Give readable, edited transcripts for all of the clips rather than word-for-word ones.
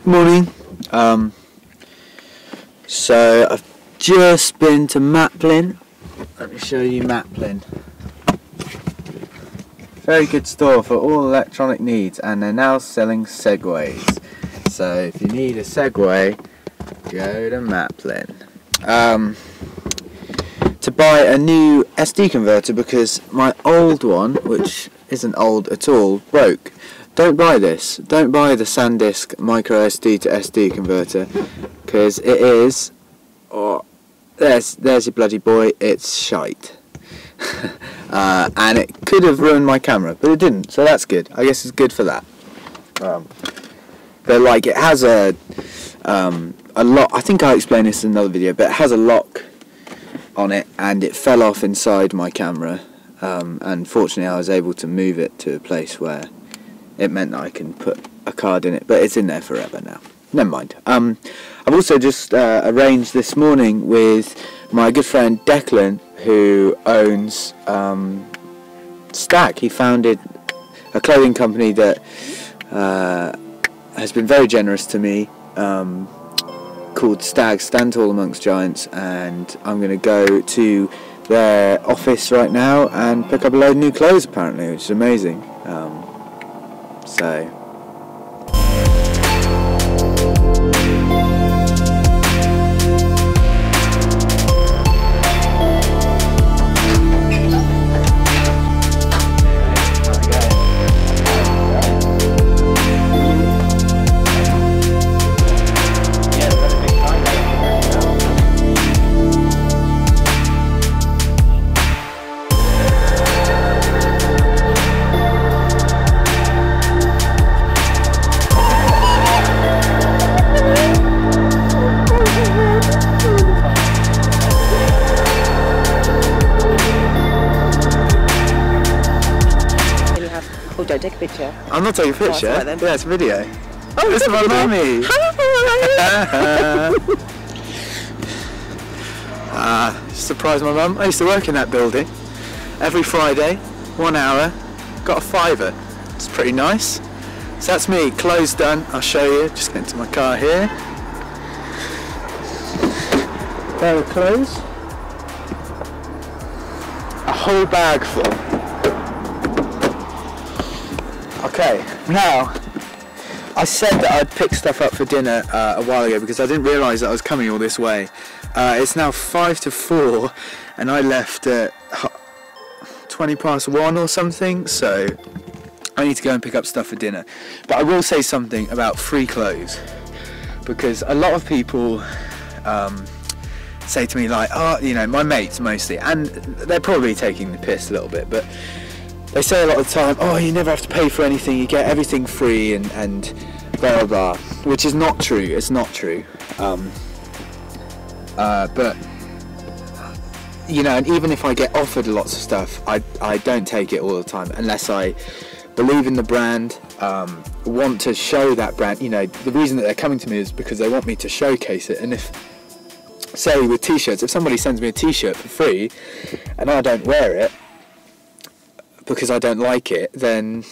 Morning. So I've just been to Maplin. Let me show you Maplin. Very good store for all electronic needs, and they're now selling Segways. So if you need a Segway, go to Maplin. To buy a new SD converter because my old one, which isn't old at all, broke. Don't buy this. Don't buy the SanDisk micro SD to SD converter, because it is, there's your bloody boy, it's shite. And it could have ruined my camera, but it didn't, so that's good. I guess it's good for that. But like, it has a lock. I think I explained this in another video, but it has a lock on it, and it fell off inside my camera. And fortunately, I was able to move it to a place where it meant that I can put a card in it, but it's in there forever now. Never mind. I've also just arranged this morning with my good friend Declan, who owns Stag. He founded a clothing company that has been very generous to me, called Stag, Stand Tall Amongst Giants, and I'm going to go to their office right now and pick up a load of new clothes apparently, which is amazing. So don't take a picture. I'm not taking a picture. Oh, right then. Yeah, it's a video. Oh, this is my mummy. Surprise my mum. I used to work in that building. Every Friday, 1 hour, got a £5. It's pretty nice. So that's me, clothes done. I'll show you. Just get into my car here. There are clothes. A whole bag full. Okay, now, I said that I'd pick stuff up for dinner a while ago because I didn't realise that I was coming all this way. It's now 5 to 4 and I left at 20 past 1 or something, so I need to go and pick up stuff for dinner. But I will say something about free clothes, because a lot of people say to me like, oh, you know, my mates mostly, and they're probably taking the piss a little bit, but they say a lot of the time, oh, you never have to pay for anything, you get everything free, and blah blah blah, which is not true. It's not true. But you know, and even if I get offered lots of stuff, I don't take it all the time unless I believe in the brand, want to show that brand. You know, the reason that they're coming to me is because they want me to showcase it. And if, say with t-shirts, if somebody sends me a t-shirt for free and I don't wear it because I don't like it, then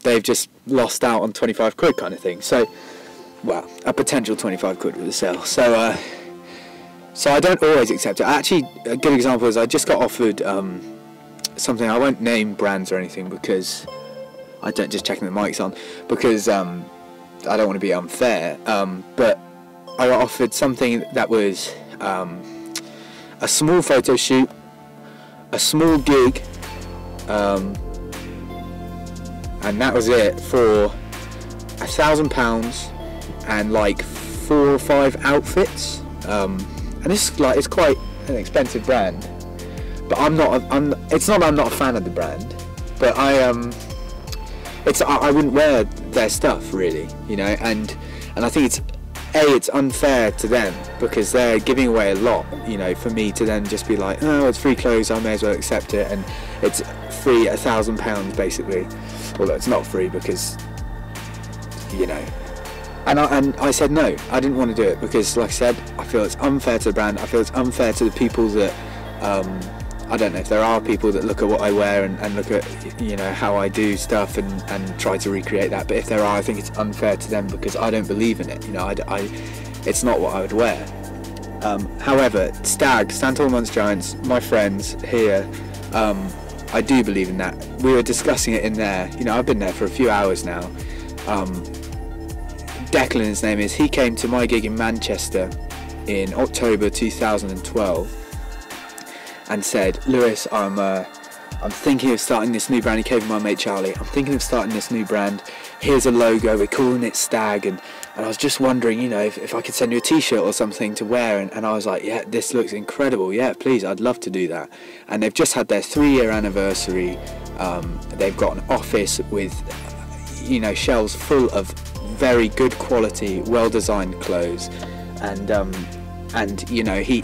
they've just lost out on 25 quid kind of thing. So, well, a potential 25 quid with a sale. So, so I don't always accept it. Actually, a good example is I just got offered something. I won't name brands or anything because I don't, just checking the mic's on, because I don't want to be unfair. But I got offered something that was a small photo shoot, a small gig, and that was it, for £1,000 and like 4 or 5 outfits. And it's like, it's quite an expensive brand, but it's not that I'm not a fan of the brand, but I wouldn't wear their stuff really, you know, and I think it's unfair to them because they're giving away a lot, you know, for me to then just be like, oh, it's free clothes, I may as well accept it, and it's free £1,000 basically. Although it's not free because, you know, and I said no, I didn't want to do it because, like I said, I feel it's unfair to the brand. I feel it's unfair to the people that I don't know if there are people that look at what I wear and look at, you know, how I do stuff and try to recreate that, but if there are, I think it's unfair to them because I don't believe in it, you know. It's not what I would wear. However, Stand Tall Amongst Giants, my friends here, I do believe in that. We were discussing it in there, you know, I've been there for a few hours now. Declan, his name is, he came to my gig in Manchester in October 2012 and said, Lewis, I'm thinking of starting this new brand. He came with my mate Charlie. I'm thinking of starting this new brand. Here's a logo, we're calling it Stag, and I was just wondering, you know, if I could send you a t-shirt or something to wear, and I was like, yeah, this looks incredible, yeah, please, I'd love to do that. And they've just had their 3-year anniversary. They've got an office with, you know, shelves full of very good quality, well designed clothes, and you know, he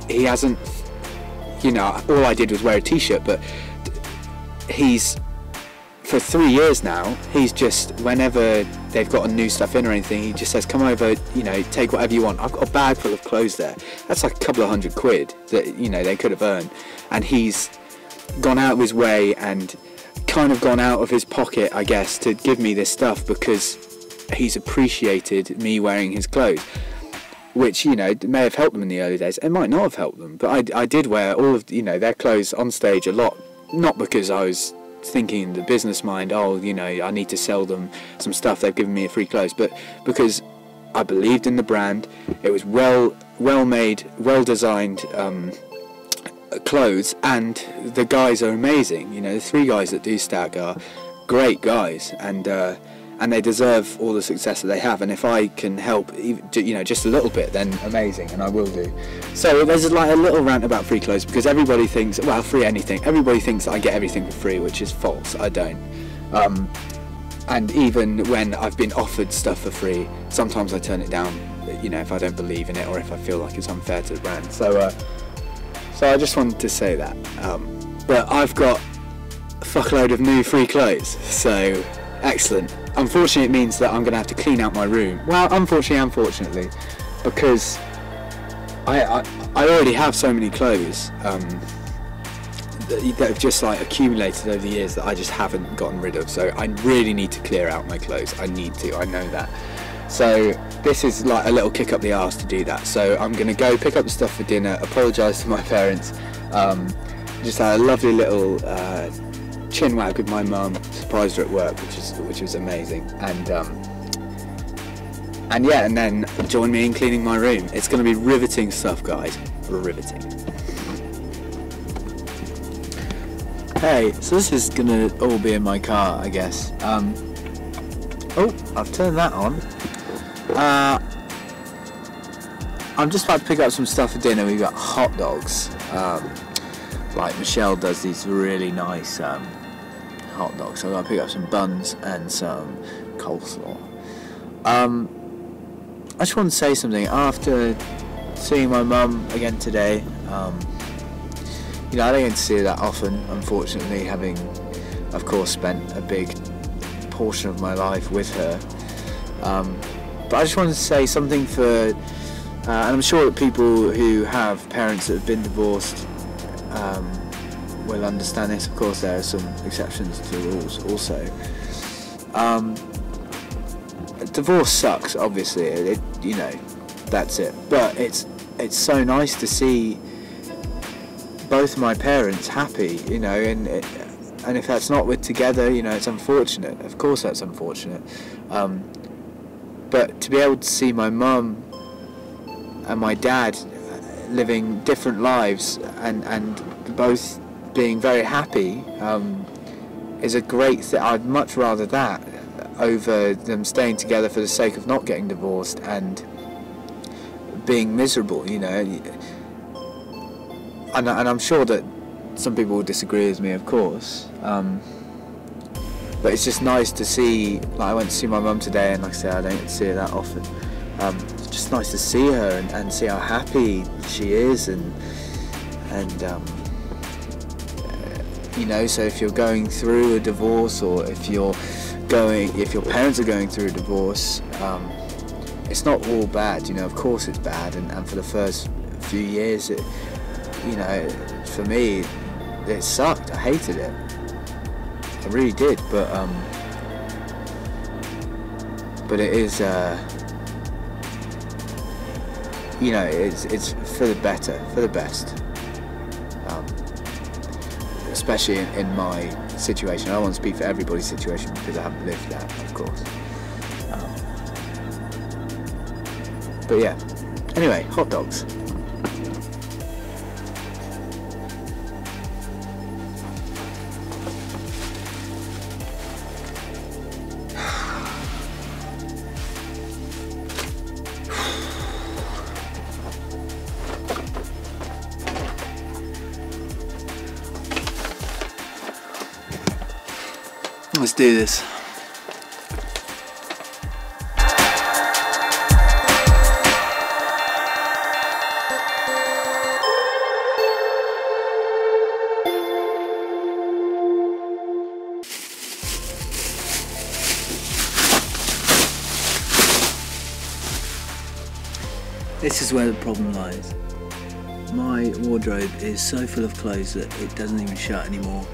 hasn't, you know, all I did was wear a t-shirt, but he's, for 3 years now, he's just, whenever they've got a new stuff in or anything, he just says, come over, you know, take whatever you want. I've got a bag full of clothes there. That's like a couple of £100 that, you know, they could have earned, and he's gone out of his way and kind of gone out of his pocket, I guess, to give me this stuff because he's appreciated me wearing his clothes, which, you know, may have helped them in the early days. It might not have helped them, but I did wear all of, you know, their clothes on stage a lot, not because I was thinking in the business mind, oh, you know, I need to sell them some stuff, they've given me a free clothes, but because I believed in the brand. It was well made, well designed clothes, and the guys are amazing. You know, the 3 guys that do Stag are great guys, and they deserve all the success that they have. And if I can help, you know, just a little bit, then amazing, and I will do. So there's like a little rant about free clothes, because everybody thinks, well, free anything. Everybody thinks that I get everything for free, which is false. I don't. And even when I've been offered stuff for free, sometimes I turn it down, you know, if I don't believe in it or if I feel like it's unfair to the brand. So I just wanted to say that. But I've got a fuckload of new free clothes, so excellent. Unfortunately, it means that I'm going to have to clean out my room. Well, unfortunately, because I already have so many clothes that have just like accumulated over the years that I just haven't gotten rid of. So I really need to clear out my clothes. I need to. I know that. So this is like a little kick up the arse to do that. So I'm going to go pick up the stuff for dinner, apologise to my parents, just had a lovely little chin wag with my mum, surprised her at work, which was amazing, and yeah, and then join me in cleaning my room. It's going to be riveting stuff, guys, riveting. Hey, so this is going to all be in my car, I guess. Oh, I've turned that on. I'm just about to pick up some stuff for dinner. We've got hot dogs. Like Michelle does these really nice hot dogs. So I've got to pick up some buns and some coleslaw. I just want to say something. After seeing my mum again today, you know, I don't get to see her that often, unfortunately, having, of course, spent a big portion of my life with her. But I just wanted to say something for, and I'm sure that people who have parents that have been divorced will understand this. Of course, there are some exceptions to the rules also. Divorce sucks, obviously, you know, that's it. But it's so nice to see both of my parents happy, you know, and if that's not with together, you know, it's unfortunate. Of course that's unfortunate. But to be able to see my mum and my dad living different lives and both being very happy is a great thing. I'd much rather that over them staying together for the sake of not getting divorced and being miserable, you know. And I'm sure that some people will disagree with me, of course, but it's just nice to see. Like, I went to see my mum today, and like I said, I don't get to see her that often. It's just nice to see her and see how happy she is, and you know. So if you're going through a divorce, or if your parents are going through a divorce, it's not all bad, you know. Of course it's bad, and for the first few years, you know, for me, it sucked. I hated it. I really did, but it is, you know, it's for the better, for the best. Especially in my situation. I don't want to speak for everybody's situation because I haven't lived that, of course. But yeah. Anyway, hot dogs. Let's do this. This is where the problem lies. My wardrobe is so full of clothes that it doesn't even shut anymore.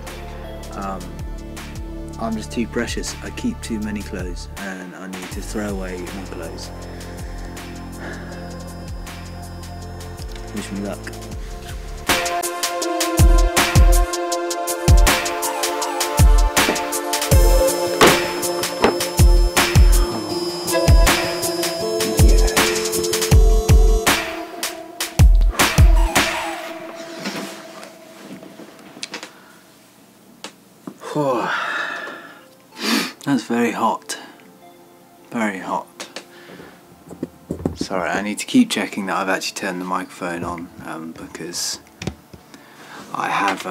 I'm just too precious. I keep too many clothes and I need to throw away more clothes. Wish me luck. That's very hot. Very hot. Sorry, I need to keep checking that I've actually turned the microphone on because I have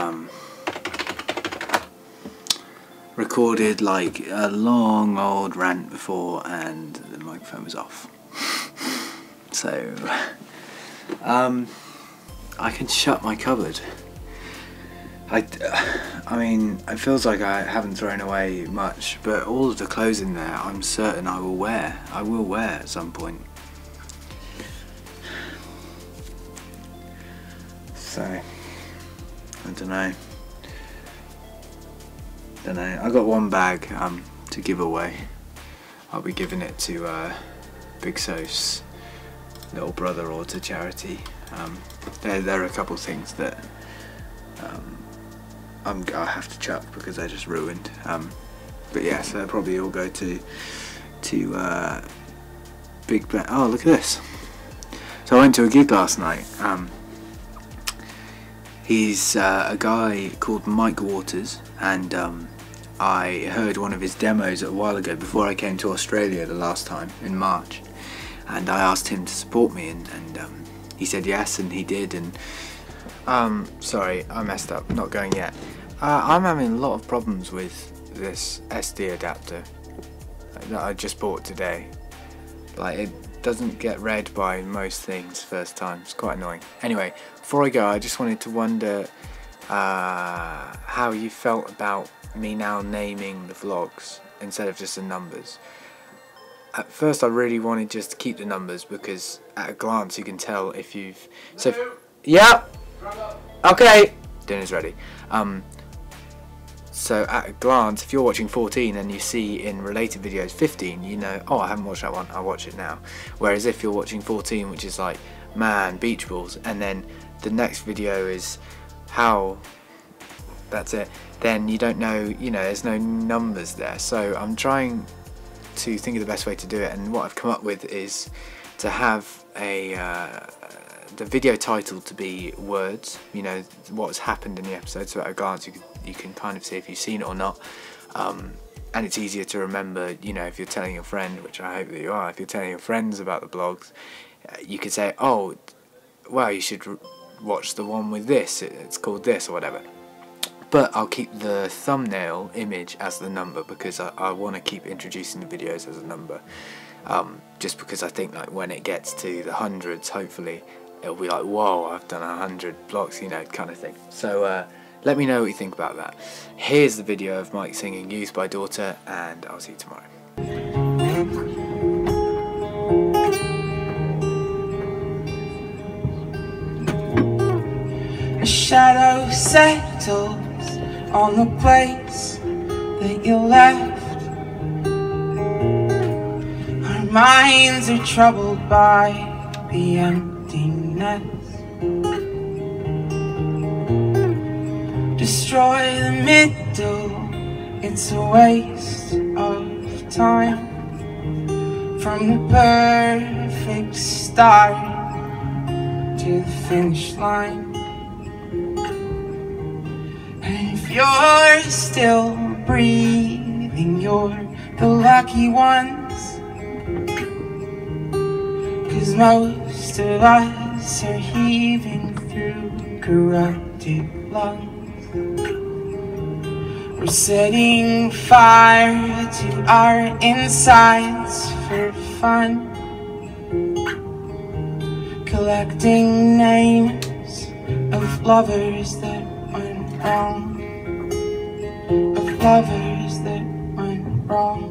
recorded like a long old rant before and the microphone was off. So I can shut my cupboard. I mean, it feels like I haven't thrown away much, but all of the clothes in there I'm certain I will wear. I will wear at some point. So, I don't know. I got one bag to give away. I'll be giving it to Big Sof's little brother or to charity. There are a couple of things that I have to chuck because they're just ruined. But yeah, so they'll probably all go to Big Ben. Oh, look at this. So I went to a gig last night. He's a guy called Mike Waters, and I heard one of his demos a while ago before I came to Australia the last time in March, and I asked him to support me, and he said yes, and he did. And sorry, I messed up, not going yet. I'm having a lot of problems with this SD adapter that I just bought today. Like, it doesn't get read by most things first time. It's quite annoying. Anyway, before I go, I just wanted to wonder how you felt about me now naming the vlogs instead of just the numbers. At first I really wanted just to keep the numbers because at a glance you can tell if you've... So, yeah! Okay! Dinner's ready. So at a glance, if you're watching 14 and you see in related videos 15, you know, oh, I haven't watched that one, I'll watch it now. Whereas if you're watching 14, which is like, man, beach balls, and then the next video is how, that's it, then you don't know, you know, there's no numbers there. So I'm trying to think of the best way to do it, and what I've come up with is to have the video title to be words, you know, what's happened in the episode, so at a glance you can kind of see if you've seen it or not, and it's easier to remember, you know, if you're telling your friend, which I hope that you are, if you're telling your friends about the blogs, you could say, oh, well, you should watch the one with this, it's called this or whatever. But I'll keep the thumbnail image as the number because I want to keep introducing the videos as a number, just because I think like when it gets to the hundreds, hopefully it'll be like, whoa, I've done 100 blocks, you know, kind of thing. So let me know what you think about that. Here's the video of Mike singing Youth by Daughter, and I'll see you tomorrow. A shadow set petals on the place that you left. Our minds are troubled by the emptiness. Destroy the middle, it's a waste of time. From the perfect start to the finish line. And if you're still breathing, you're the lucky ones. 'Cause most of us are heaving through corrupted lungs. We're setting fire to our insides for fun, collecting names of lovers that went wrong, of lovers that went wrong.